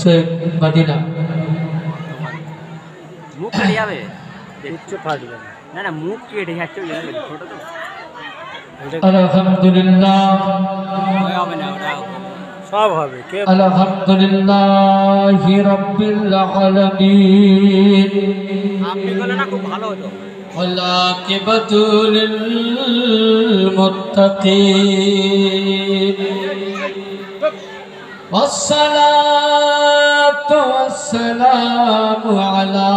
Sheikh Medina. মুখ কেটে যাবে, কিচ্ছু ফাটবে না। না মুখ কেটে যাচ্ছে, ছোট তো। আলহামদুলিল্লাহ হবে না, ওটা সব হবে। আলহামদুলিল্লাহি রাব্বিল আলামিন। আপনি বলেন না, খুব ভালো হতো। ওয়ালাকিবাতুল মুত্তাকিন ওয়াসসালাতু ওয়াসসালামু আলা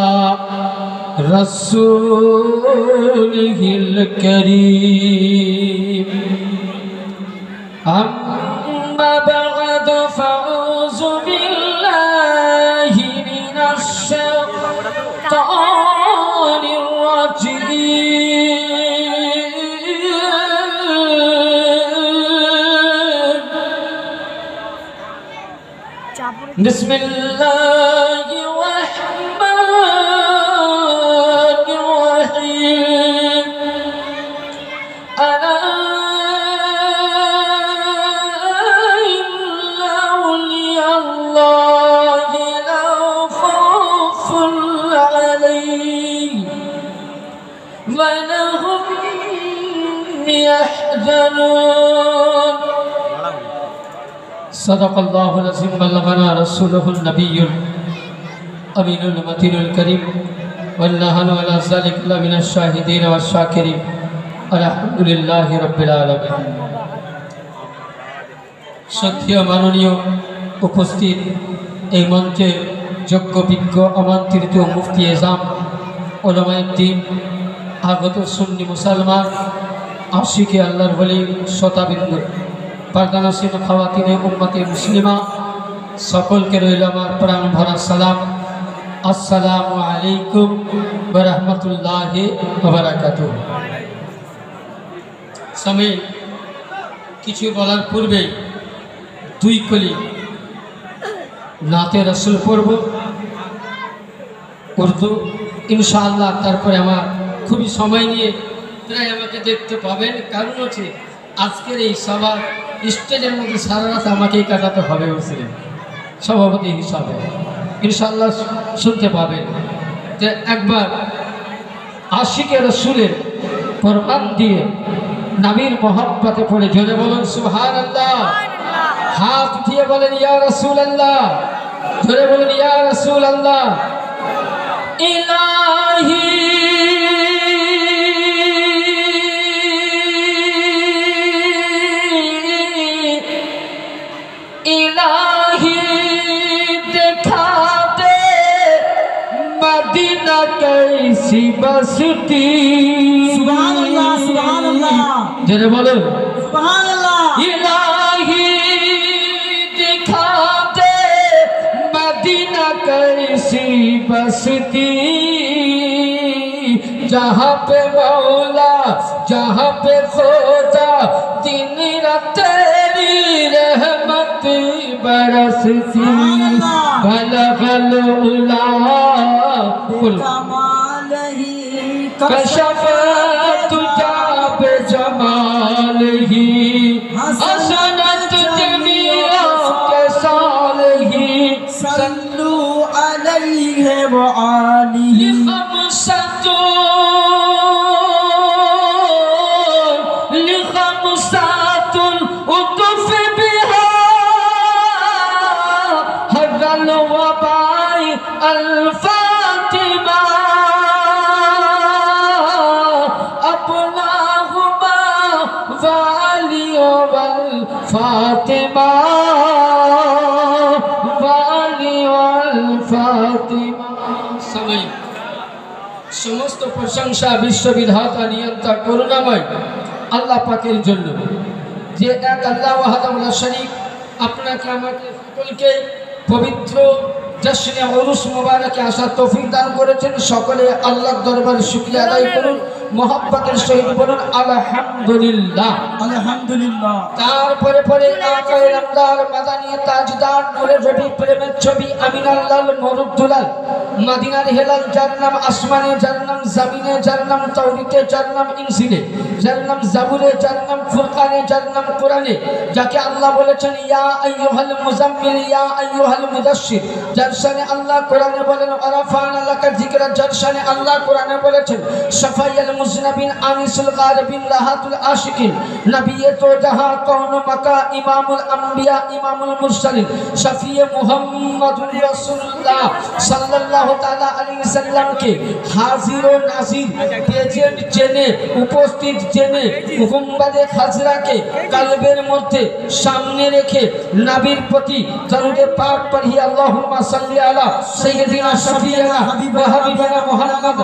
রাসূলিল কারীম। আম্মা বা'দু ফাউযু বিল্লাহি মিনাশ শাইতানির রাজীম। বিসমিল্লাহির রাহমানির রাহিম। আলা ইন্না আউলিয়াল্লাহি লা খাউফুন আলাইহিম ওয়া লাহুম ইয়াহজানুন। সাদাকাল্লাহুল আযীম ওয়া বাল্লাগানা রাসূলুহুন নাবিয়্যুল আমিনুল মাতিনুল কারীম ওয়া নাহনু আলা যালিকা মিনাশ শাহিদিন ওয়াশ শাকিরিন। আলহামদুলিল্লাহি রাব্বিল আলামিন। সত্যিও মাননীয় উপস্থিত এই মঞ্চে যোগ্য বিজ্ঞ আমন্ত্রিত মুফতি এজাম উলামায়ে দ্বীন, আগত সুন্নি মুসলমান, আশিকে আল্লাহর ওলি, শতাবিন্দু পারদানাসীন খাওয়াতিনে উম্মতে মুসলিমা, সকলকে রইল আমার প্রাণ ভরা সালাম। আসসালামু আলাইকুম ওয়া রাহমাতুল্লাহি ওয়া বারাকাতুহু। আমি কিছু বলার পূর্বে দুই কলি নাতে রাসূল পড়ব উর্দু ইনশাআল্লাহ। তারপরে আমার খুবই সময় নিয়ে প্রায় আমাকে দেখতে পাবেন, কারণ হচ্ছে আজকের এই সভা স্টেজের মধ্যে সারা রাত আমাকেই কাটাতে হবে বলছিলেন সভাপতি হিসাবে। ইনশাআল্লাহ শুনতে পাবেন। যে একবার আশিকে রাসূলের কোরআন দিয়ে নবীর মোহাব্বতে পড়ে জোরে বলুন সুবহানাল্লাহ। হাত দিয়ে বলেন ইয়া রাসূলুল্লাহ, জোরে বলুন ইয়া রাসূলুল্লাহ। ইলাহি इलाही दिखा दे मदीना कैसी बसती। सुभान अल्लाह, सुभान अल्लाह, जरा बोलो सुभान अल्लाह। इलाही दिखा दे मदीना कैसी बसती, जहाँ पे मौला जहाँ पे खोदा दिन रात तेरी रहमत बरसती। बलगल उला कमालही कशफत जाब जमालही हसनत जमीआ के सालही सल्लू अलैहि व आलिहि। الفاطمة أبناهما والي والفاطمة والي والفاطمة। समय समस्त प्रशंसा विश्वविधाता नियंता करुणामय আল্লাহ পাকের জন্য, যে এক আল্লাহ ওয়াহদাহু লা শরীক। আপনাকে আমাকে সকলকে পবিত্র জশ্নে উরুস মুবারকে আসার তৌফিক দান করেছেন। সকলে আল্লাহর দরবারে শুকরিয়া আদায় করুন। মোহাব্বতের সহিত বলুন আলহামদুলিল্লাহ। আলহামদুলিল্লাহ। তারপরে পরে আকায়ে নামদার মাদানী তাজদার নূরের রবি প্রেমের ছবি আমিনাল্লাল মরুদ্দুলাল মদিনার হেলাল, যার নাম আসমানে, যার নাম জমিনে, যার নাম তাওরীতে, যার নাম ইনজিলে, যার নাম জাবুরে, যার নাম ফুরকানে, যার নাম কোরআনে, যাকে আল্লাহ বলেছেন ইয়া আইয়ুহাল মুজাম্মিল ইয়া আইয়ুহাল মুদাশশির, যার শানে আল্লাহ কোরআনে বলেন আরাফানা লাকা যিকরা, যার শানে আল্লাহ কোরআনে বলেছেন শাফায়াল মুজনাবিন আনিসুল গারিবিন রাহাতুল আশিকিন, নবিয়ে তো জাহাঁ কওন মাকা ইমামুল আম্বিয়া ইমামুল মুরসালিন, শফিয়ে মুহাম্মদুর রাসূলুল্লাহ সাল্লাল্লাহু তাআলা আলাইহি সাল্লামকে হাজির ও নাজির, প্রেজেন্ট জেনে, উপস্থিত জেনে, গুম্বাদে খাজরাকে কলবের মধ্যে সামনে রেখে নবীর প্রতি দরুদে পাক পড়ি আল্লাহুম্মা সাল্লি আলা সাইয়্যিদিনা শাফিঈনা ওয়া হাবিবানা মুহাম্মদ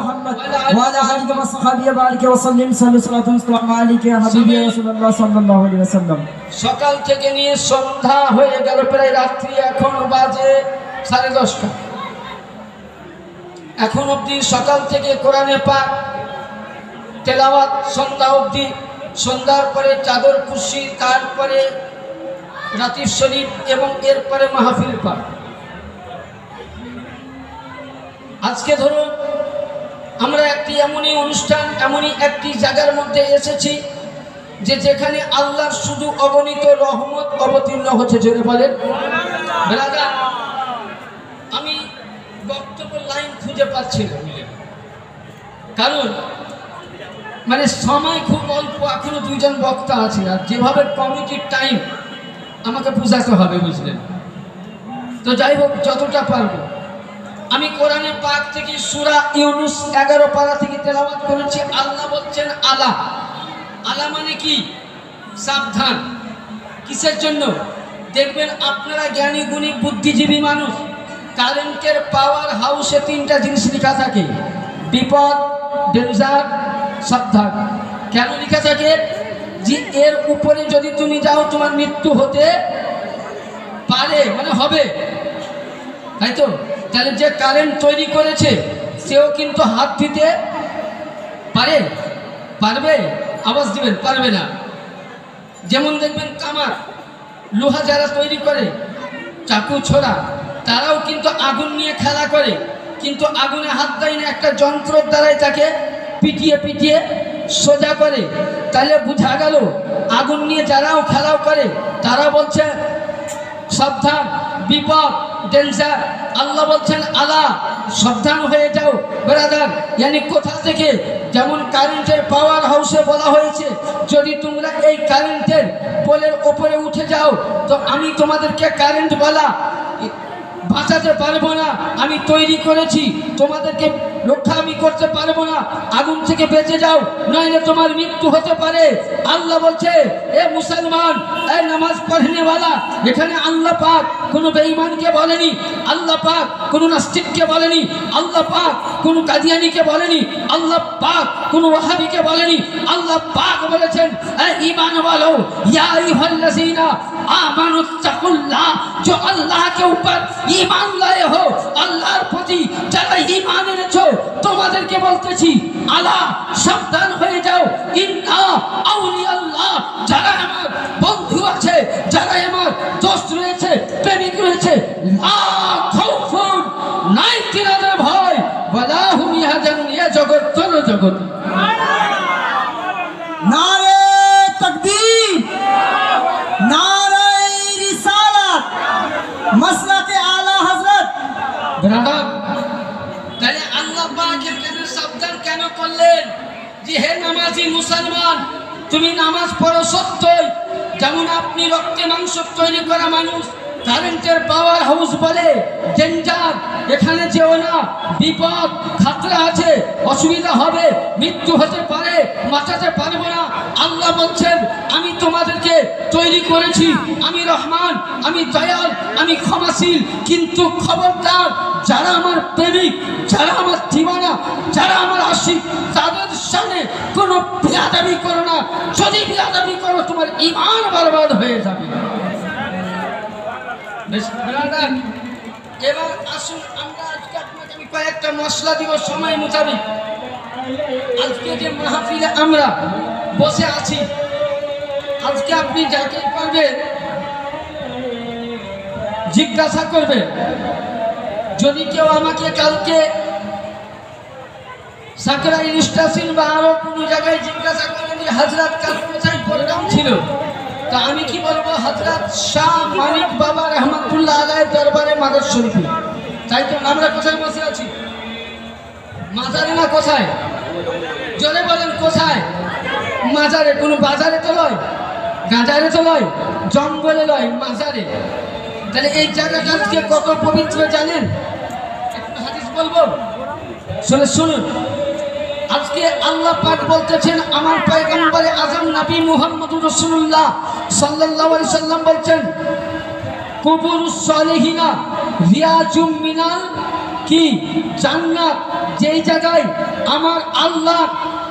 ওয়া আলা আলিহি ওয়া সাহবিহি বারিক ওয়া সাল্লিম সাল্লাল্লাহু আলাইহি ওয়া হাবিবি রাসূলুল্লাহ সাল্লাল্লাহু আলাইহি ওয়াসাল্লাম। সকাল থেকে নিয়ে সন্ধ্যা হয়ে গেল, প্রায় রাত্রি এখন বাজে 10:30। এখন অবধি সকাল থেকে কোরআনে পাক তেলাওয়াত সন্ধ্যা অবধি, সন্ধ্যার পরে চাদর কুরসি, তারপরে রাতির শরীফ এবং এরপরে মাহফিল পাক। আজকে ধরুন আমরা একটি এমনই অনুষ্ঠান, এমনই একটি জায়গার মধ্যে এসেছি যে যেখানে আল্লাহর শুধু অগণিত রহমত অবতীর্ণ হচ্ছে। জোরে বলেন ব্রাদার। আমি বক্তব্য লাইন খুঁজে পাচ্ছি না, কারণ মানে সময় খুব অল্প, এখনো 2 জন বক্তা আছে, আর যেভাবে কমিটির টাইম আমাকে বুঝাতে হবে, বুঝলেন তো। যাই হোক, যতটা পারবো আমি কোরআনে পাক থেকে সূরা ইউনুস 11 পারা থেকে তেলাওয়াত করেছি। আল্লাহ বলছেন আলা। আলা মানে কি? সাবধান। কিসের জন্য? দেখবেন আপনারা জ্ঞানী গুণী বুদ্ধিজীবী মানুষ, কারেন্টের পাওয়ার হাউসে 3টা জিনিস লেখা থাকে, বিপদ, ডেঞ্জার, সাবধান। কেন লেখা থাকে? যে এর উপরে যদি তুমি যাও তোমার মৃত্যু হতে পারে, মানে হবে, তাই তো? তাহলে যে কারেন্ট তৈরি করেছে সেও কিন্তু হাত দিতে পারবে? আওয়াজ দিবেন, পারবে না। যেমন দেখবেন কামার, লোহা যারা তৈরি করে, চাকু ছোড়া, তারাও কিন্তু আগুন নিয়ে খেলা করে, কিন্তু আগুনে হাত দেয় না, একটা যন্ত্রের দ্বারাই তাকে পিটিয়ে পিটিয়ে সোজা করে। তাহলে বোঝা গেল আগুন নিয়ে যারাও খেলাও করে তারা বলছে সাবধান, বিপদ, ডেঞ্জার। আল্লাহ বলছেন আলা, সাবধান হয়ে যাও ব্রাদার। यानी কোথা থেকে? যেমন কারেন্টের পাওয়ার হাউসে বলা হয়েছে যদি তোমরা এই কারেন্টের পোলের উপরে উঠে যাও তো আমি তোমাদেরকে কারেন্ট বলা বাঁচাতে পারবো না, আমি তৈরি করেছি, তোমাদেরকে রক্ষা আমি করতে পারবো না, আগুন থেকে বেঁচে যাও নইলে তোমার মৃত্যু হতে পারে। আল্লাহ বলছে এ মুসলমান, এ নামাজ পড়নে वाला, এখানে আল্লাহ পাক কোনো বেঈমানকে বলেনি, আল্লাহ পাক কোনো নাস্তিককে বলেনি, আল্লাহ পাক কোনো কাদিয়ানীকে বলেনি, আল্লাহ পাক কোনো ওয়াহাবিকে বলেনি। আল্লাহ পাক বলেছেন এ ঈমান वालों, या अय्युहल्लज़ीना আমানুত্তাকুল্লাহ, जो अल्लाह के ऊपर ईमान लाए हो, আল্লাহর প্রতি যারা ঈমান এনেছো তোমাদেরকে বলতেছি আলা, সাবধান হয়ে যাও। ইন্না আউলিয়াল্লাহ, যারা আমার বন্ধু আছে, যারা আমার দোস্ত রয়েছে, প্রেমিক রয়েছে, লা খাউফুন, নাই তিনাদের ভয়, ওয়ালা হুম ইয়াহজানুন, এ জগৎ চলো জগৎ। নারে তাকবীর, নারে রিসালাত, মাসলাকে আলা হযরত। ব্রাদার, তাহলে আল্লাহ পাক এখানে সাবধান কেন করলেন? যে হে নামাজি মুসলমান, তুমি নামাজ পড়ো সত্যই, যেমন আপনি রক্তে মাংস তৈরি করা মানুষ, কারেন্টের পাওয়ার হাউস বলে ডেঞ্জার, এখানে যেও না, বিপদ খাতরা আছে, অসুবিধা হবে, মৃত্যু হতে পারে, বাঁচাতে পারবো না। আল্লাহ বলছেন আমি তোমাদেরকে তৈরি করেছি, আমি রহমান, আমি দয়াল, আমি ক্ষমাশীল, কিন্তু খবরদার যারা আমার প্রেমিক, যারা আমার দিওয়ানা, যারা আমার আশিক, তাদের সামনে কোনো বিয়াদবি করো না। যদি বিয়াদবি করো তোমার ঈমান বরবাদ হয়ে যাবে। এবার আসুন আমরা আজকে আপনাকে আমি কয়েকটা মশলা দিব সময় মোতাবেক। আজকে যে মাহফিলে আমরা বসে আছি, আজকে আপনি যাকে পারবেন জিজ্ঞাসা করবেন। যদি কেউ আমাকে কালকে সাকরা ইনস্টাসিন বা আরো কোনো জায়গায় জিজ্ঞাসা করেন যে হযরত কাল কোথায় প্রোগ্রাম ছিল, তা আমি কি বলবো? হযরত শাহ মানিক বাবা রহমাতুল্লাহ আলাইহির দরবারে মাদার শরীফে। তাই তো আমরা কোথায় বসে আছি? মাজারে না কোথায়? জোরে বলেন কোথায়? মাজারে। কোনো বাজারে তো নয়, গাজারে তো নয়, জঙ্গলে নয়, মাজারে। তাহলে এই জায়গাটা আজকে কত পবিত্র জানেন? একটু হাদিস বলবো, শুনুন। আজকে আল্লাহ পাক বলতেছেন, আমার পয়গম্বরে আযম নবী মুহাম্মদুর রাসূলুল্লাহ সাল্লাল্লাহু আলাইহি সাল্লাম বলছেন, কুবুরুস সালিহিনা রিয়াজুম মিনাল কি জান্নাত। যেই জায়গায় আমার আল্লাহ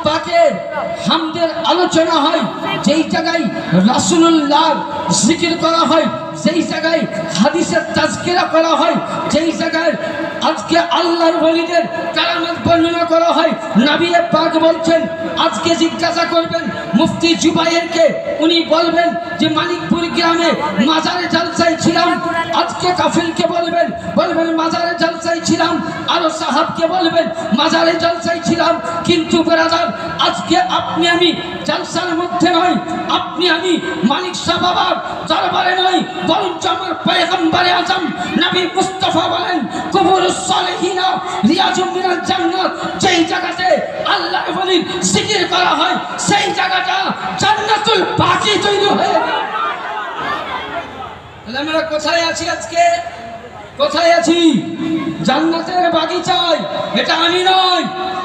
পাকের হামদের আলোচনা হয়, যেই জায়গায় রাসূলুল্লাহ জিকির করা হয়, যেই জায়গায় হাদিসের তাজকিরা করা হয়, যেই জায়গায় আজকে আল্লাহর ওলিদের কারামাত বর্ণনা করা হয়, নবী পাক বলছেন, আজকে জিজ্ঞাসা করবেন মুফতি জুবাইরকে, উনি বলবেন যে মানিকপুর গ্রামে মাজারে জলসায় ছিলাম। আজকে কাফিলকে বলবেন মাজারে জলসায় ছিলাম। আরো সাহাবকে বলবেন মাজারে জলসায় ছিলাম। কিন্তু ব্রাদার, আজকে আপনি আমি জলসার মধ্যে নয়, আপনি আমি মালিক শাহ বাবার দরবারে নয়, বরঞ্চ আমার পয়গম্বরে আযম নবী মুস্তাফা বলেন, কুবুরুস সালিহিনা রিয়াজুম মিনাল জান্নাত। যেই জায়গাতে আল্লাহর ওলির জিকির করা হয়, সেই জায়গাটা জান্নাতুল বাকি তৈরি হয়ে যায়। তাহলে আমরা কোথায় আছি? আজকে কোথায় আছি? জান্নাতের বাগিচায়। এটা আমি নয়,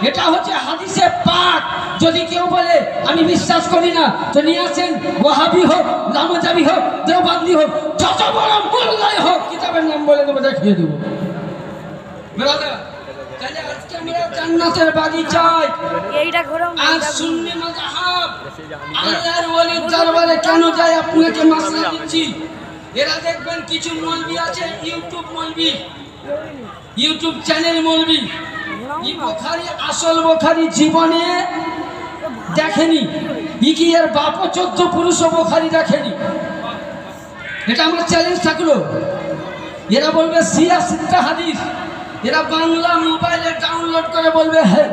এটা হচ্ছে হাদিসে পাক। যদি কেউ বলে আমি বিশ্বাস করি না, তো নিয়ে আসেন, ওয়াহাবি হোক, লামাজাবি হোক, দেওবন্দি হোক, যত বড় মোল্লাই হোক, কিতাবের নাম বলে দেবো, দেখিয়ে দেবো। তাহলে আজকে আমরা জান্নাতের বাগিচায়। আজ সুন্নি মাযহাব আল্লাহর ওলির দরবারে কেন যায় আপনাকে মাসলা দিচ্ছি। এরা দেখবেন কিছু মৌলবি আছে, ইউটিউব চ্যানেল মৌলবি, বুখারী আসল বুখারী জীবনে দেখেনি, এর বাপও 14 পুরুষ বুখারী দেখেনি। এটা আমার চ্যালেঞ্জ থাকলো। এরা বলবে সিয়া সিত্তা হাদিস, এরা বাংলা মোবাইলে ডাউনলোড করে বলবে হ্যাঁ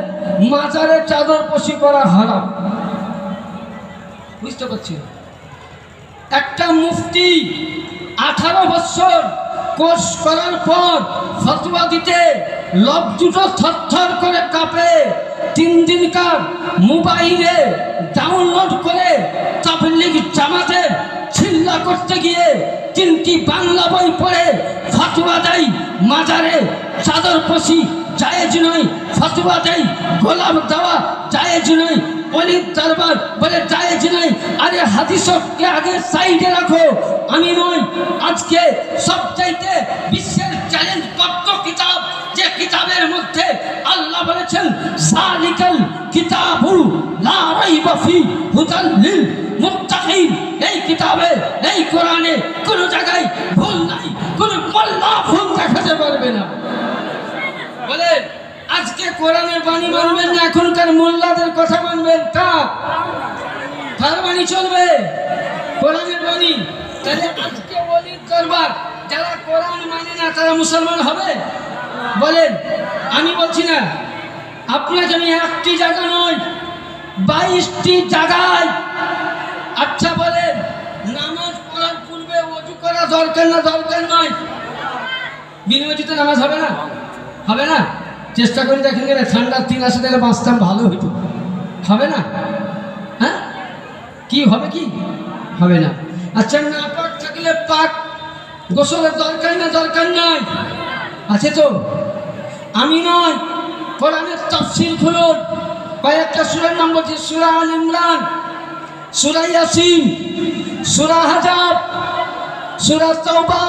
মাজারে চাদর পশি করা হারাম। বুঝতে পারছি? একটা মুফতি 18 বছর কোর্স করার পর ফতোয়া দিতে লব দুটো থরথর করে কাঁপে। 3 দিনকার মোবাইলে ডাউনলোড করে তাবলীগ জামাতের ছিল্লা করতে গিয়ে 3টি বাংলা বই পড়ে ফতোয়া দেয় মাজারে চাদর পশি জায়েজ নয়, ফতোয়া দেয় গোলাপ দেওয়া জায়েজ নয়, ওলির দরবার বলে জায়েজ নয়। আরে হাদিসকে আগে সাইডে রাখো, আমি নয়। আজকে সবচাইতে বিশ্বের চ্যালেঞ্জ প্রাপ্ত কিতাব, যে কিতাবের মধ্যে আল্লাহ বলেছেন যালিকাল কিতাবু লা রাইবা ফি হুদাল লিল মুত্তাকিন। এই কিতাবে, এই কোরআনে কোন জায়গায় ভুল নাই, কোন মোল্লা ভুল দেখাতে পারবে না। বলে আজকে কোরআনের বাণী মানবেন না, এখনকার মোল্লাদের কথা মানবেন, তার বাণী চলবে, কোরআনের বাণী। তাহলে আজকে ওলির দরবার যারা কোরআন মানে না, তারা মুসলমান হবে? বলেন, আমি বলছি না, আপনাকে আমি একটি জায়গা নয় 22টি জায়গায়। আচ্ছা বলেন, নামাজ পড়ার পূর্বে ওযু করা দরকার না দরকার নয়? বিনা ওযুতে নামাজ হবে না? হবে না? চেষ্টা করে দেখেন, গেলে ঠান্ডার দিন আসে তাহলে বাঁচতাম, ভালো হইতো। হবে না? হ্যাঁ, কি হবে? কি হবে না? আচ্ছা, না পাক থাকলে পাক গোসলের দরকার না দরকার নয়? আছে তো? আমি নয়, কোরআনের তাফসীর খুলুন, কয়েকটা সূরার নাম বলছি। সূরা আল ইমরান, সূরা ইয়াসিন, সূরা আহজাব, সূরা তাওবা,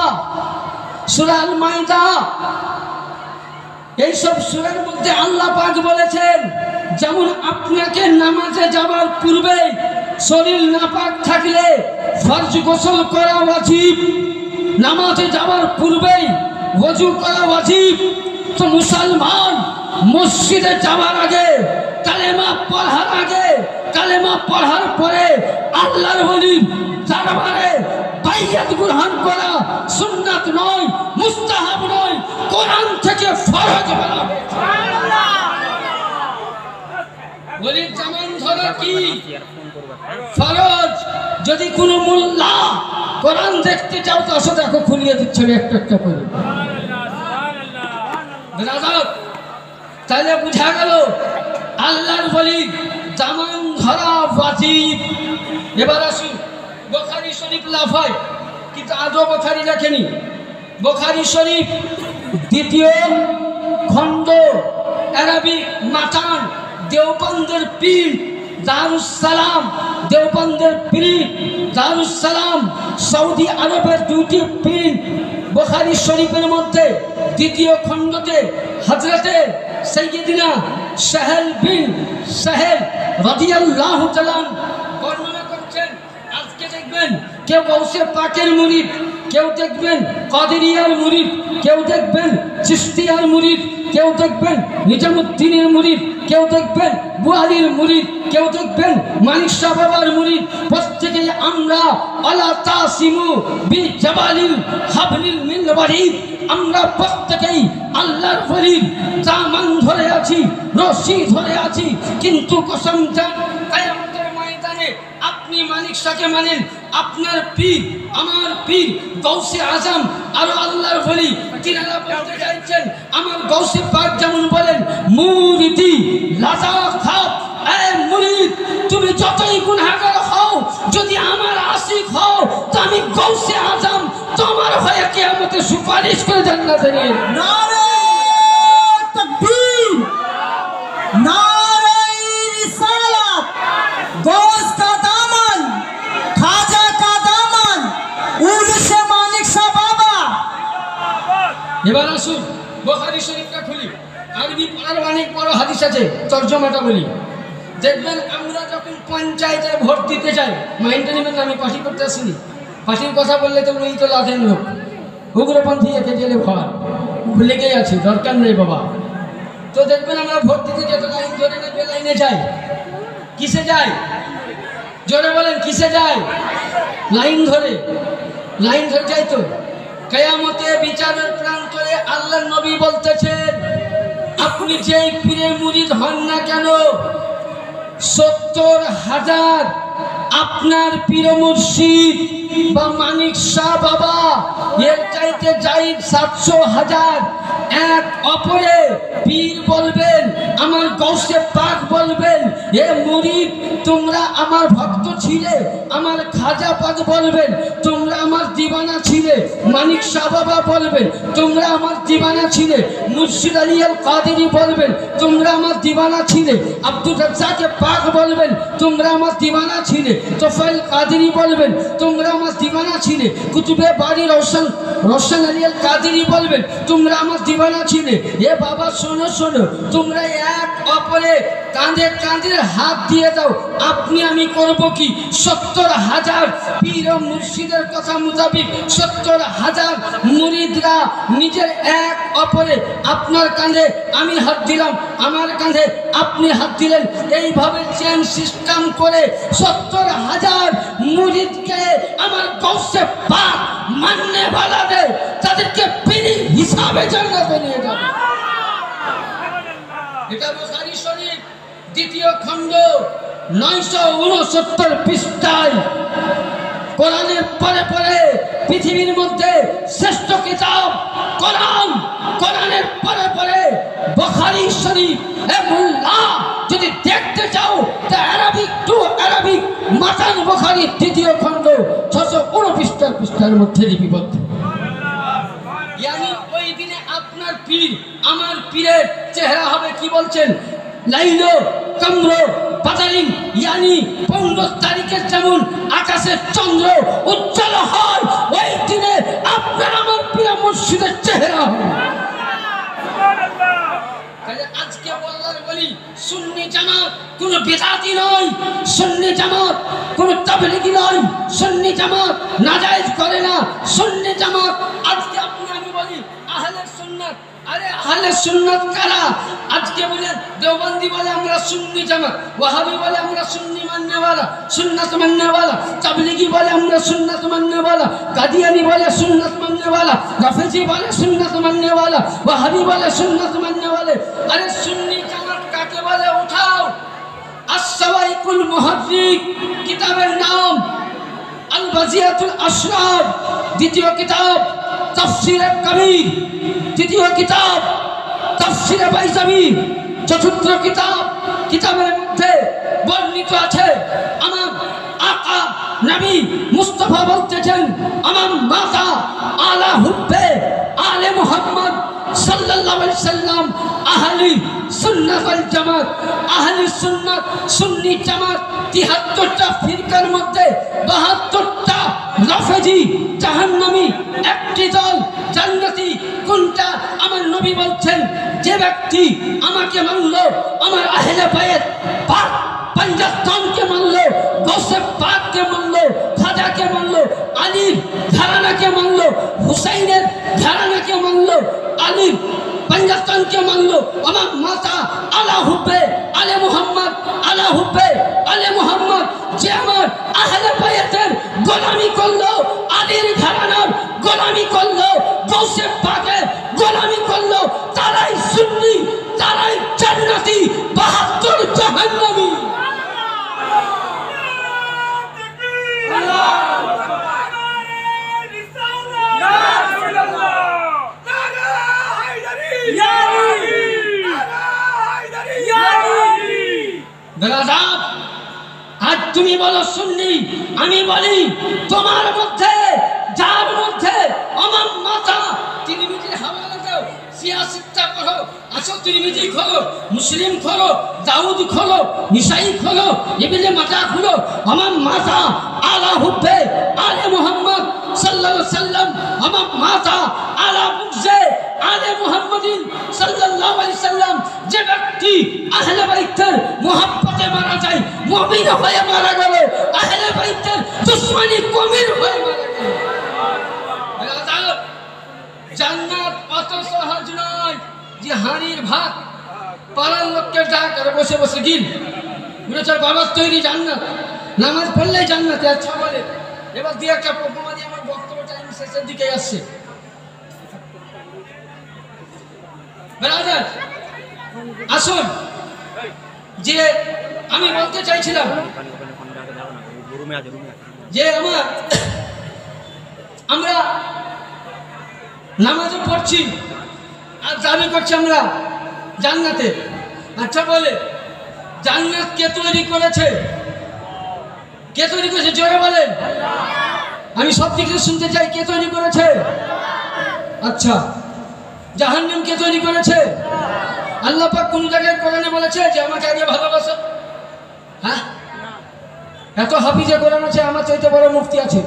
সূরা আল মাইদা। এইসব সূরার মধ্যে আল্লাহ পাক বলেছেন, যেমন আপনাকে নামাজে যাওয়ার পূর্বে শরীর নাপাক থাকলে ফরজ গোসল করা ওয়াজিব, নামাজে যাওয়ার পূর্বেই ওযু করা ওয়াজিব। তো মুসলমান মসজিদে যাওয়ার আগে কালেমা পড়ার আগে, কালেমা পড়ার পরে আল্লাহর ওলির দরবারে বাইয়াত গ্রহণ করা সুন্নাত নয়, মুস্তাহাব নয়, কোরআন থেকে ফরজ বলা হয়েছে। ওলির জামান ধরা কি ফরজ। যদি কোনো মোল্লা কোরআন দেখতে চাও তো আসো, দেখো খুলিয়ে দিচ্ছে একটা একটা করে। তাহলে বুঝা গেল আল্লাহর ওলি জামান ধরা ওয়াজিব। এবার আসুন বুখারী শরীফ লাফায়, কিন্তু আদৌ বুখারী লেখেনি। বুখারী শরীফ দ্বিতীয় খণ্ড, আরবি মাতান, দেওবন্দের পীর দারুস সালাম, দেওবন্দের পীর দারুস সালাম, সৌদি আরবের দুটি পীর। বুখারী শরীফের মধ্যে দ্বিতীয় খণ্ডতে হযরতে সাইয়্যিদিনা সাহেল বিন সাহেল রাদিয়াল্লাহু তাআলা বর্ণনা করছেন। আজকে দেখবেন কেউ গৌসে পাকের মুরিদ, কেউ দেখবেন কাদেরিয়ার মুরিদ, কেউ দেখবেন চিশতিয়ার মুরিদ, কেউ দেখবেন নিজামুদ্দিনের মুরিদ, কেউ দেখবেন বুয়ালির মুরিদ, কেউ দেখবেন মানিক শাহ বাবার মুরিদ। প্রত্যেকেই আমরা আলা তাসিমু বি জাবালিল হাবলিল মিন ওয়ারিদ, আমরা প্রত্যেকেই আল্লাহর ওলির দামান ধরে আছি, রশি ধরে আছি। কিন্তু কসম জান কিয়ামতের ময়দানে আপনি মানিক শাহকে মানেন, আপনার পীর আমার পীর গৌসে আজম আর আল্লাহর ওলি, তিনারা বলতে চাইছেন আমার গৌসে পাক যেমন বলেন মুরিদি লাজা খাপ, এ মুরিদ তুমি যতই গুনাহগার হও, যদি আমার আশিক হও তো আমি গৌসে আজম তোমার হয়ে কিয়ামতে সুপারিশ করে জান্নাতে নিয়ে। নারে তাকবীর, নারে রিসালাত, গৌস কা দামন, খাজা কা দামন, উরসে মানিক শাহ বাবা। এবার আসুন বুখারী শরীফটা খুলি। আরবি পড়ার অনেক বড় হাদিস আছে, তরজমাটা বলি। দেখবেন আমরা যখন পঞ্চায়েতে ভোট দিতে যাই, মাইন্ডে নেবেন না, আমি পার্টি করতে আসিনি। পার্টির কথা বললে তো উনি তো লাদেন লোক, উগ্রপন্থী, একে জেলে ভর লেগেই আছে, দরকার নেই বাবা। তো দেখবেন আমরা ভোট দিতে যেত লাইন ধরে নেবে, লাইনে যাই। কিসে যাই জোরে বলেন, কিসে যাই? লাইন ধরে, লাইন ধরে যাই। তো কিয়ামতে বিচারের প্রান্তরে আল্লাহর নবী বলতেছেন আপনি যেই পীরের মুরিদ হন না কেন, ৭০,০০০ আপনার পীর মুর্শিদ বা মানিক শাহ বাবা এর চাইতে জায়েদ ৭০০,০০০ এক অপরে পীর বলবেন, আমার গৌসে পাক বলবেন এ মুরিদ তোমরা আমার ভক্ত ছিলে, আমার খাজা পাক বলবেন তোমরা আমার দিওয়ানা ছিলে, মানিক শাহ বাবা বলবেন তোমরা আমার দিওয়ানা ছিলে, মুর্শিদ আলী আল কাদেরী বলবেন তোমরা আমার দিওয়ানা ছিলে, আব্দুর রাজ্জাকে পাক বলবেন তোমরা আমার দিওয়ানা ছিলে, তোফাইল কাদেরী বলবেন তোমরা আমার দিওয়ানা ছিলে, কুতুবে বাড়ি রোশন আলী আল কাদেরী বলবেন তোমরা আমার দিওয়ানা ছিলে। এ বাবা শোনো শোনো, তোমরা এক অপরে কাঁধে কাঁধের হাত দিয়ে দাও। আপনি আমি করব কি? ৭০,০০০ পীর ও মুর্শিদের কথা মোতাবিক ৭০,০০০ মুরিদরা নিজের এক অপরে, আপনার কাঁধে আমি হাত দিলাম, আমার কাঁধে আপনি হাত দিলেন, এইভাবে চেন সিস্টেম করে ৭০,০০০ মুরিদকে আমার গৌসে পাক মাননে ওয়ালাদের তাদেরকে পীর হিসাবে জান্নাতে নিয়ে যাবে। এটা বুখারী শরীফ দ্বিতীয় খণ্ড ৯৬৯ পৃষ্ঠায়। কোরআনের পরে পরে পৃথিবীর মধ্যে শ্রেষ্ঠ কিতাব কোরআন, কোরআনের পরে পরে বুখারী শরীফ। এ মোল্লা যদি দেখতে চাও তা আরবিক টু আরবিক মাতান বুখারী দ্বিতীয় খণ্ড ৬৬৯ পৃষ্ঠার মধ্যে লিপিবদ্ধ। ওই দিনে আপনার পীর আমার পীরের চেহারা হবে কি বলছেন, লাইলো কমর বাদারিন, ইয়ানি ১৫ তারিখের যেমন আকাশের চন্দ্র উজ্জ্বল হয়, ওই দিনে আপনার আমার পীর মুর্শিদের চেহারা হবে। আজকে আল্লাহর ওলি সুন্নি জামাত কোন বিদআতি নয়, সুন্নি জামাত কোন তাবলীগী নয়, সুন্নি জামাত নাজায়েজ করে না, সুন্নি জামাত আজকে আপনি আমি বলি আহলে সুন্নাত। আরে আহলে সুন্নাত কারা? আজকে বলে দেওবন্দি বলে আমরা সুন্নি জামাত, ওয়াহাবি বলে আমরা সুন্নি মাননেওয়ালা, সুন্নাত মাননেওয়ালা, তাবলিগি বলে আমরা সুন্নাত মাননেওয়ালা, কাদিয়ানি বলে সুন্নাত মাননেওয়ালা, রাফেজি বলে সুন্নাত মাননেওয়ালা, ওয়াহাবি বলে সুন্নাত মাননেওয়ালা। আরে সুন্নি জামাত কাকে বলে? উঠাও। আস-সাওয়াইকুল মুহাদ্দিক কিতাবের নাম, আল বাজিয়াতুল আশরার দ্বিতীয় কিতাব, তাফসীরে কবির তৃতীয় কিতাব, তাফসীরে বাইজামি চতুর্থ কিতাব। কিতাবের মধ্যে বর্ণিত আছে আমার আকা নবী মুস্তাফা বলতেছেন, আমার মাতা আলা হুব্বে আলে মুহাম্মদ সাল্লাল্লাহু আলাইহি সাল্লাম আহলি সুন্নাত ওয়াল জামাত। আহলি সুন্নাত সুন্নি জামাত ৭৩টা ফিরকার মধ্যে ৭২টা রাফেজি জাহান্নামী, একটি দল জান্নাতি। কোনটা? আমার নবী বলছেন, যে ব্যক্তি আমাকে মানলো, আমার আহলে বাইত পাক পঞ্জাস্তানকে মানলো, গৌসে পাককে মানলো, খাজাকে মানলো, আলীর ঘরানাকে মানলো, হুসাইনের ঘরানাকে মানলো, আলীর পঞ্জাস্তানকে মানলো, আমার মাতা আলা হুব্বে আলে মুহাম্মদ, আলা হুব্বে আলে মুহাম্মদ। যে আমার আহলে বাইতের গোলামি করলো, আলীর ঘরানার গোলামি করলো, গৌসে পাকের গোলামি করলো, তারাই সুন্নি, তারাই জান্নাতি, ৭২ জাহান্নামী। আজ তুমি বলো সুন্নি, আমি বলি তোমার মধ্যে, যার মধ্যে আমার মাতা তিরমিজির হাওয়ালা দাও, সিয়াসিত্তা করো, আসো তিরমিজি খোলো, মুসলিম খোলো, দাউদ খোলো, নিসাই খোলো, ইবনে মাজাহ খোলো। আমার মাতা আলা হুব্বে আলে মুহাম্মদ সাল্লাল্লাহু আলাইহি সাল্লাম, আমার মাতা আলা বুগজে আলে মুহাম্মাদিন সাল্লাল্লাহু আলাইহি সাল্লাম। যে ব্যক্তি আহলে বাইতের মুহাব্বতে মারা যায়, মুমিন হয়ে মারা গেল, আহলে বাইতের দুশমনী কমির হয়ে মারা গেল। জান্নাত অত সহজ নয় যে হাঁড়ির ভাত পাড়ার লোককে ডাক আর বসে বসে গিল। বলেছে বাবার তৈরি জান্নাত, নামাজ পড়লেই জান্নাতে। আচ্ছা বলে, এবার দিয়ে একটা প্রমাণ দিয়ে আমার বক্তব্য টাইম শেষের দিকে আসছে। ব্রাদার আসুন, যে আমি বলতে চাইছিলাম যে আমরা নামাজও পড়ছি আর দাবি করছি আমরা জান্নাতে। আচ্ছা বলে, জান্নাত কে তৈরি করেছে? কে তৈরি করেছে? জোরে বলেন। আমি সব দিকে শুনতে চাই, কে তৈরি করেছে? আচ্ছা, জাহান্নাম কে তৈরি করেছে? আল্লাহ পাক কোন জায়গায় কোরআনে বলেছে যে আমাকে আগে ভালোবাসো? হ্যাঁ, এত হাফিজে কোরআন আছে, আমার চাইতে বড় মুফতি আছে।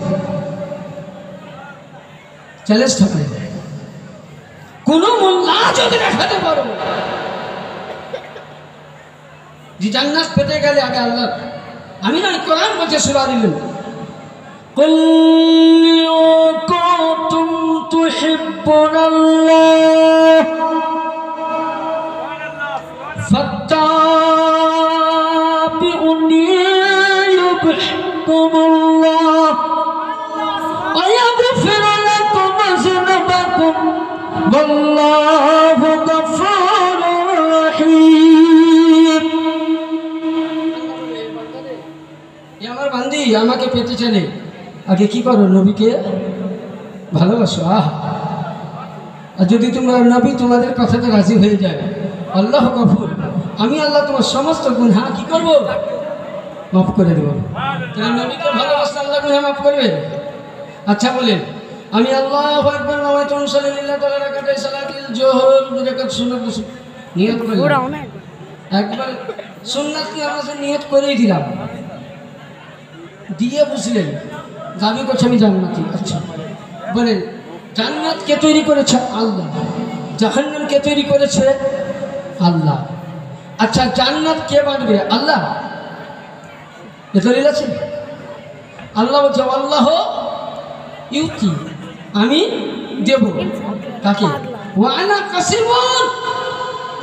চ্যালেঞ্জ থাকে, কোন মোল্লা যদি দেখাতে পারো যে জান্নাত পেতে গেলে আগে আল্লাহ, আমি না, কোরআন বলছে সূরা দিলেন, কুল ইন কুনতুম তুহিব্বুনাল্লাহ ফাত্তাবিউনি ইউহিব্বুকুমুল্লাহ ওয়া ইয়াগফির লাকুম যুনুবাকুম ওয়াল্লাহু গফুরুর রহিম। আমার বান্দি আমাকে পেতে চাইলে আগে কি করো? নবীকে ভালোবাসো। আর যদি তোমরা নবী তোমাদের কথাতে রাজি হয়ে যায়, আল্লাহ গফুর, আমি আল্লাহ তোমার সমস্ত গুনাহ কি করব? মাফ করে দেব। তাহলে নবীকে ভালোবাসলে আল্লাহ গুনাহ মাফ করবে। আচ্ছা বলেন, আমি আল্লাহু আকবার নাওয়াইতু সাল্লাল্লাহু তাআলা রাকাতে সালাতুল জোহর রাকাত সুন্নাত নিয়ত করলাম। একবার সুন্নাত নামাজে নিয়ত করেই দিলাম, দিয়ে বুঝলেন দাবি করছে আমি জান্নাতি। আচ্ছা বলেন, জান্নাত কে তৈরি করেছে? আল্লাহ। জাহান্নাম কে তৈরি করেছে? আল্লাহ। আচ্ছা, জান্নাত কে বানাবে? আল্লাহ। এ দলিল আছে? আল্লাহ বলছে আল্লাহ ইউতি, আমি দেব। কাকে? ওয়া আনা কাসিমুন,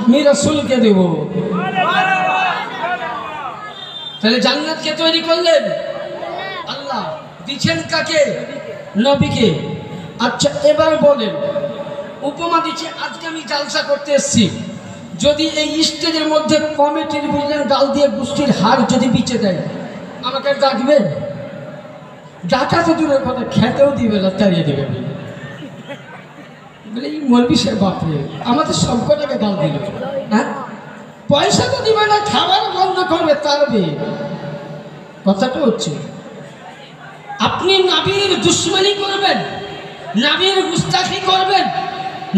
আমি রাসূলকে দেব। তাহলে জান্নাতকে তৈরি করলেন আল্লাহ, দিচ্ছেন কাকে? নবীকে। আচ্ছা এবার বলেন, উপমা দিচ্ছি, আজকে আমি জালসা করতে এসেছি, যদি এই স্টেজের মধ্যে কমিটির বুঝলেন ডাল দিয়ে গোষ্ঠীর হার যদি বিচে দেয়, আমাকে ডাকবে? ডাকা তো দূরের কথা, খেতেও দিবে না, তাড়িয়ে দেবে। বলে এই মলবি সাহেব বাপরে আমাদের সব কটাকে ডাল দিল, হ্যাঁ পয়সা তো দিবে না, খাবার বন্ধ করবে, তারবে। কথাটা হচ্ছে আপনি নবীর দুশ্মনী করবেন, নবীর গুস্তাখি করবেন,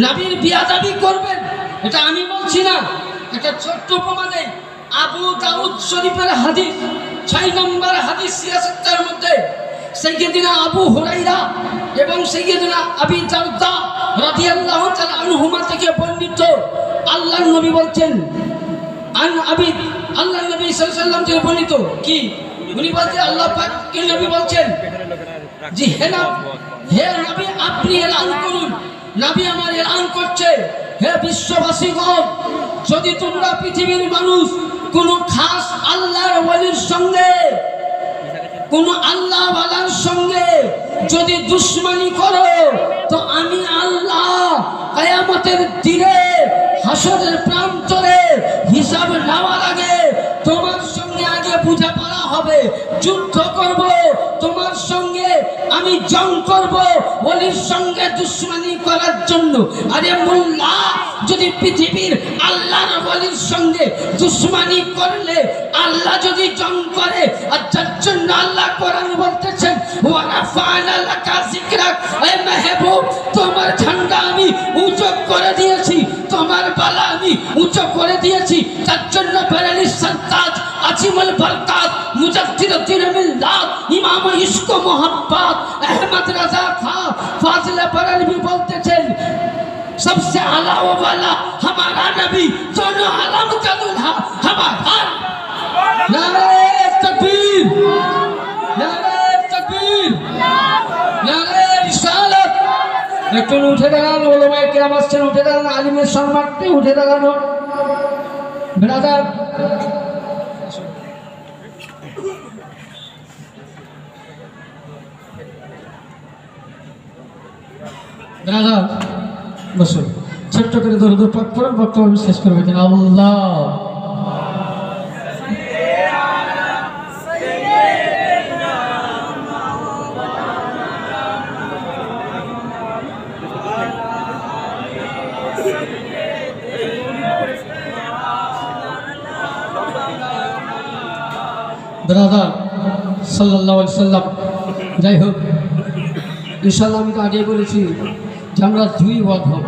নবীর বিয়াদবি করবেন, এটা আমি বলছি না। একটা ছোট্ট উপমা দেই। আবু দাউদ শরীফের হাদিস 6 নম্বর হাদিস সিয়াসতের মধ্যে সাইয়্যিদিনা আবু হুরায়রা এবং সাইয়্যিদিনা আবি দারদা রাদিয়াল্লাহু তাআলা আনহুমা থেকে বর্ণিত, আল্লাহর নবী বলছেন, আন আবি, আল্লাহর নবী সাল্লাল্লাহু আলাইহি ওয়াসাল্লাম থেকে বর্ণিত কি, উনি বলছেন আল্লাহ পাক কে নবী বলছেন জি হে নবী আপনি এলান করুন। নবী আমার এলান করছে, হে বিশ্ববাসীগণ, যদি তোমরা পৃথিবীর মানুষ কোন খাস আল্লাহর ওয়ালির সঙ্গে, কোন আল্লাহ ওয়ালার সঙ্গে যদি দুশ্মনী করো, তো আমি আল্লাহ কিয়ামতের দিনে হাসরের প্রান্তরে হিসাব নেওয়ার আগে তোমার সঙ্গে আগে বোঝাপড়া হবে, যুদ্ধ করব তোমার সঙ্গে, আমি জং করব ওলির সঙ্গে দুশ্মনী করার জন্য। আরে মোল্লা, যদি পৃথিবীর আল্লাহর ওলির সঙ্গে দুশ্মনী করলে আল্লাহ যদি জং করে, আর যার জন্য আল্লাহ কোরআন বলতেছেন ওয়া রাফা'না লাকা যিকরাক, এ মাহবুব তোমার ঝান্ডা আমি উঁচু করে দিয়েছি, তোমার বালা আমি উঁচু করে দিয়েছি। তার জন্য বেরেলি সরতাজ আজিমুল বরকাত মুজাদ্দিদুদ্দিন মিল্লাত ইমাম ইশক ও মোহাব্বত আহমদ রাজা খাঁ ফাজিল বেরেলভি বলতেছেন, सबसे आला वाला हमारा नबी, दोनों आलम का दूल्हा हमारा। नारे तकबीर, नारे तकबीर, नारे रिसालत। একটু উঠে দাঁড়ান, ওলামায়ে কেরাম আসছেন, উঠে দাঁড়ান, আলিমের সম্মানার্থে উঠে দাঁড়ানো। ব্রাদার ব্রাদার বসুন, ছোট্ট করে দরুদ পাক পড়ুন, বক্তব্য শেষ করবে কিনা। আল্লাহ ব্রাদার সাল্লাল্লাহু আলাইহি সাল্লাম। যাই হোক, ইনশাআল্লাহ আমি তো আগেই বলেছি যে আমরা দুই ওয়াদ হব,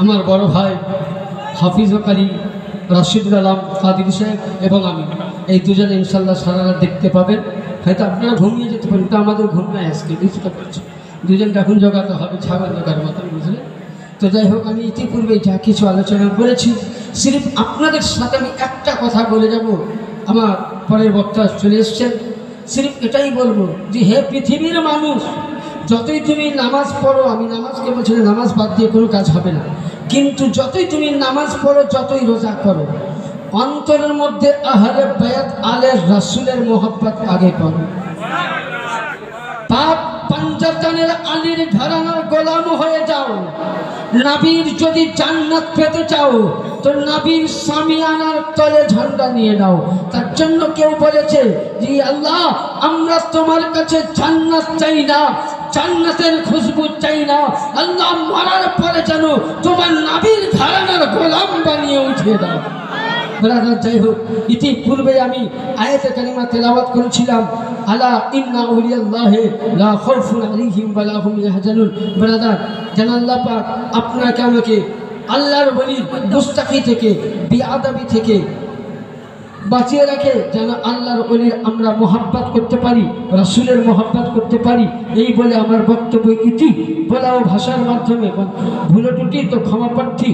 আমার বড় ভাই হাফিজ কারি রাশিদুল আলম কাদির সাহেব এবং আমি, এই দুজনে ইনশাআল্লাহ সারা রাত দেখতে পাবেন। হয়তো আপনারা ঘুমিয়ে যেতে পারেন, কিন্তু আমাদের ঘুম নাই আজকে, কিছুটা করছে, দুজনকে এখন জোগাতে হবে ছাগল জোগার মতন, বুঝলেন তো। যাই হোক, আমি ইতিপূর্বে যা কিছু আলোচনা করেছি, সিরিফ আপনাদের সাথে আমি একটা কথা বলে যাব, আমার পরের বক্তা চলে এসছেন, সিরিফ এটাই বলবো যে হে পৃথিবীর মানুষ, যতই তুমি নামাজ পড়ো, আমি নামাজকে বলছি নামাজ বাদ দিয়ে কোনো কাজ হবে না, কিন্তু যতই তুমি নামাজ পড়ো, যতই রোজা করো, অন্তরের মধ্যে আহলে বায়াত আলে রাসূলের মোহাব্বত আগে করো। পাপ পাঞ্জাতানের আলীর ঘরানার গোলাম হয়ে যাও। নবীর যদি জান্নাত পেতে চাও, তো নবীর সামিয়ানার তলে ঝান্ডা নিয়ে নাও। তার জন্য কেউ বলেছে যে আল্লাহ, আমরা তোমার কাছে জান্নাত চাই না, জান্নাতের খুশবু চাই না, আল্লাহ মরার পরে যেন তোমার নবীর ঘরানার গোলাম বানিয়ে উঠিয়ে দাও। ব্রাদার, যাই হোক, ইতিপূর্বে আমি আয়াতে কারিমা তেলাওয়াত করেছিলাম, আলা ইন্না আউলিয়াল্লাহি লা খাউফুন আলাইহিম ওয়া লা হুম ইয়াহজানুন। ব্রাদার, যেন আল্লাহ পাক আপনাকে আমাকে আল্লাহর ওলির গুস্তাখি থেকে, বিআদবি থেকে বাঁচিয়ে রাখে, যেন আল্লাহর ওলির আমরা মোহাব্বত করতে পারি, রাসূলের মোহাব্বত করতে পারি। এই বলে আমার বক্তব্য ইতি বলা ও ভাষার মাধ্যমে ভুল ত্রুটি তো ক্ষমা প্রার্থী।